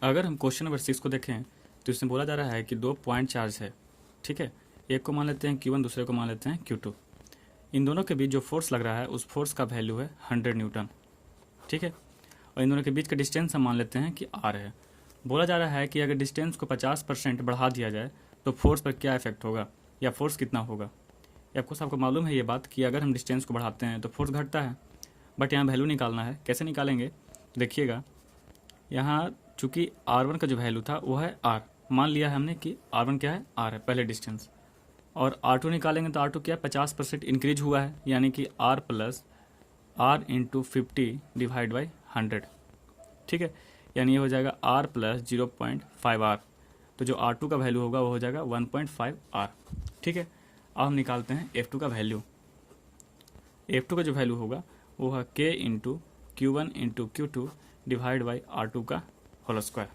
अगर हम question number 6 को देखें तो इसमें बोला जा रहा है कि 2 पॉइंट चार्ज है, ठीक है। एक को मान लेते हैं Q1, दूसरे को मान लेते हैं Q2। इन दोनों के बीच जो फोर्स लग रहा है उस फोर्स का वैल्यू है 100 न्यूटन, ठीक है। और इन दोनों के बीच का डिस्टेंस हम मान लेते हैं कि R है। बोला जा रहा है कि अगर डिस्टेंस को 50% बढ़ा दिया जाए तो फोर्स पर क्या इफेक्ट होगा या फोर्स कितना होगा। या आपको मालूम है ये बात कि अगर हम डिस्टेंस को बढ़ाते हैं तो फोर्स घटता है, बट यहाँ वैल्यू निकालना है। कैसे निकालेंगे देखिएगा। यहाँ चूंकि R1 का जो वैल्यू था वो है R, मान लिया है हमने कि R1 क्या है, R है पहले डिस्टेंस। और R2 निकालेंगे तो R2 क्या है, 50% इंक्रीज हुआ है, यानी कि R plus R into 50 divide by 100, ठीक है। यानी ये हो जाएगा R प्लस 0.5 R। तो जो R2 का वैल्यू होगा वो हो जाएगा 1.5 R, ठीक है। अब हम निकालते हैं F2 का वैल्यू। F2 का जो वैल्यू होगा वो है K into Q1 into Q2 divide by R2 का होल स्क्वायर,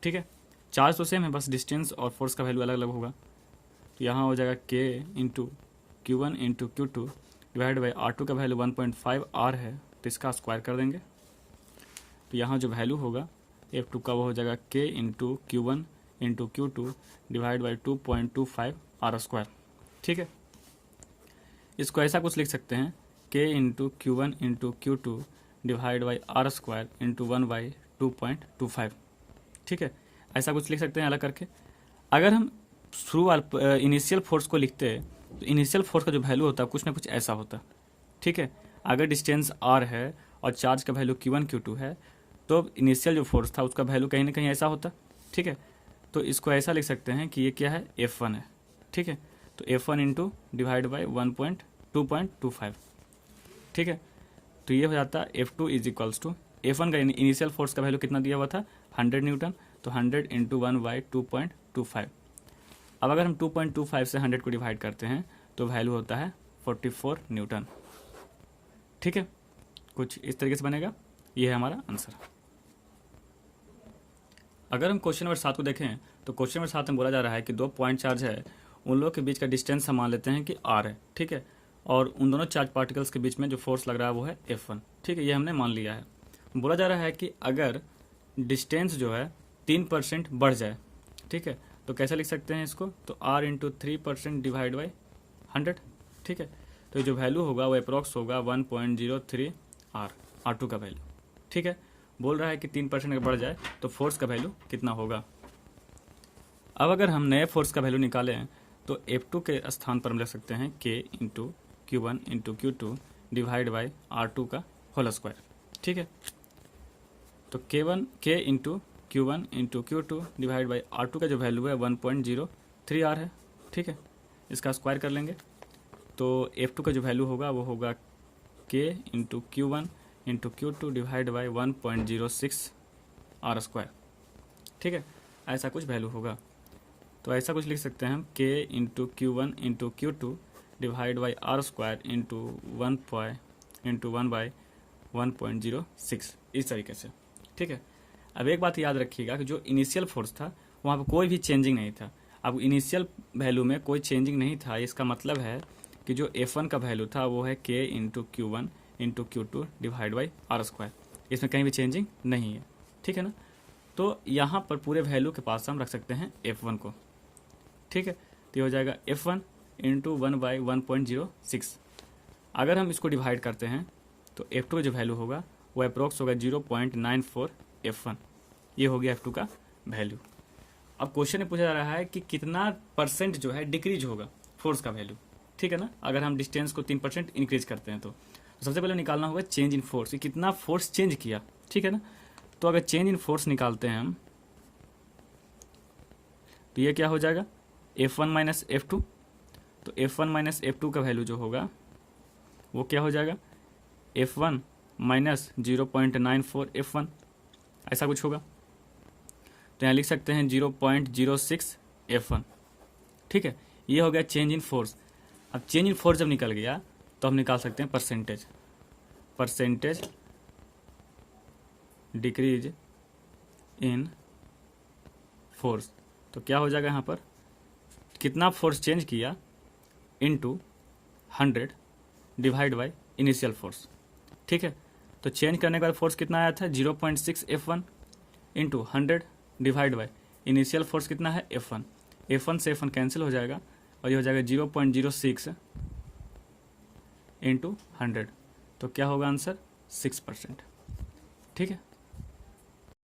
ठीक है। चार्ज तो सेम है, बस डिस्टेंस और फोर्स का वैल्यू अलग अलग होगा। तो यहाँ हो जाएगा K into Q1 into Q2 divide by R2 का वैल्यू 1.5 R है, तो इसका स्क्वायर कर देंगे। तो यहाँ जो वैल्यू होगा F2 का वो हो जाएगा K into Q1 into Q2 divide by 2.25 R square, ठीक है। इसको ऐसा कुछ लिख सकते हैं K into Q1 into Q2 divide by R square into 1/2.25, ठीक है। ऐसा कुछ लिख सकते हैं अलग करके। अगर हम शुरू इनिशियल फोर्स को लिखते हैं तो इनिशियल फोर्स का जो वैल्यू होता है कुछ ना कुछ ऐसा होता, ठीक है। अगर डिस्टेंस R है और चार्ज का वैल्यू Q1 Q2 है तो इनिशियल जो फोर्स था उसका वैल्यू कहीं ना कहीं ऐसा होता, ठीक है। तो इसको ऐसा लिख सकते हैं कि ये क्या है, F1 है, ठीक है। तो F1 इंटू डिवाइड बाई 1.2.25, ठीक है। तो ये हो जाता है F2 is equals to F1 का इनिशियल फोर्स का वैल्यू कितना दिया हुआ था, 100 न्यूटन। तो 100 इंटू 1/2.25। अब अगर हम 2.25 से 100 को डिवाइड करते हैं तो वैल्यू होता है 44 न्यूटन, ठीक है। कुछ इस तरीके से बनेगा, ये है हमारा आंसर। अगर हम क्वेश्चन नंबर 7 को देखें तो क्वेश्चन नंबर 7 में बोला जा रहा है कि 2 पॉइंट चार्ज है, उन लोगों के बीच का डिस्टेंस हम मान लेते हैं कि R है, ठीक है। और उन दोनों चार्ज पार्टिकल्स के बीच में जो फोर्स लग रहा है वो है F1, ठीक है। ये हमने मान लिया है। बोला जा रहा है कि अगर डिस्टेंस जो है 3% बढ़ जाए, ठीक है, तो कैसे लिख सकते हैं इसको, तो R इंटू 3% डिवाइड बाई 100, ठीक है। तो जो वैल्यू होगा वो अप्रॉक्स होगा 1.03 R, R2 का वैल्यू, ठीक है। बोल रहा है कि 3% अगर बढ़ जाए तो फोर्स का वैल्यू कितना होगा। अब अगर हम नए फोर्स का वैल्यू निकालें तो F2 के स्थान पर हम लिख सकते हैं K into Q1 into Q2 divide by R2 का होल स्क्वायर, ठीक है। तो K into Q1 into Q2 divide by R2 का जो वैल्यू है 1.03 R है, ठीक है। इसका स्क्वायर कर लेंगे तो F2 का जो वैल्यू होगा वो होगा K into Q1 into Q2 divide by 1.06 R square, ठीक है। ऐसा कुछ वैल्यू होगा। तो ऐसा कुछ लिख सकते हैं हम K into Q1 into Q2 divide by R square into 1/1.06, इस तरीके से, ठीक है। अब एक बात याद रखिएगा कि जो इनिशियल फोर्स था वहाँ पर कोई भी चेंजिंग नहीं था। अब इनिशियल वैल्यू में कोई चेंजिंग नहीं था, इसका मतलब है कि जो F1 का वैल्यू था वो है K into Q1 into Q2 divide by R square, इसमें कहीं भी चेंजिंग नहीं है, ठीक है ना। तो यहाँ पर पूरे वैल्यू के पास हम रख सकते हैं F1 को, ठीक है। तो ये हो जाएगा F1 इंटू 1/1.06। अगर हम इसको डिवाइड करते हैं तो F2 का जो वैल्यू होगा वो अप्रोक्स होगा 0.94 F1। ये हो गया F2 का वैल्यू। अब क्वेश्चन में पूछा जा रहा है कि कितना परसेंट जो है डिक्रीज होगा फोर्स का वैल्यू, ठीक है ना। अगर हम डिस्टेंस को 3% इंक्रीज करते हैं तो सबसे पहले निकालना होगा चेंज इन फोर्स, कि कितना फोर्स चेंज किया, ठीक है ना। तो अगर चेंज इन फोर्स निकालते हैं हम तो ये क्या हो जाएगा, F1 माइनस F2। तो F1 माइनस F2 का वैल्यू जो होगा वो क्या हो जाएगा, F1 माइनस 0.94 F1, ऐसा कुछ होगा। तो यहाँ लिख सकते हैं 0.06 F1, ठीक है। ये हो गया चेंज इन फोर्स। अब चेंज इन फोर्स जब निकल गया तो हम निकाल सकते हैं परसेंटेज डिक्रीज इन फोर्स। तो क्या हो जाएगा यहाँ पर, कितना फोर्स चेंज किया into 100 divide by initial force, ठीक है। तो चेंज करने के बाद फोर्स कितना आया था, 0.6 F1। Into 100 divide by initial force कितना है F1, F1 से F1 कैंसिल हो जाएगा और ये हो जाएगा 0.06 इंटू 100, तो क्या होगा आंसर 6%। ठीक है।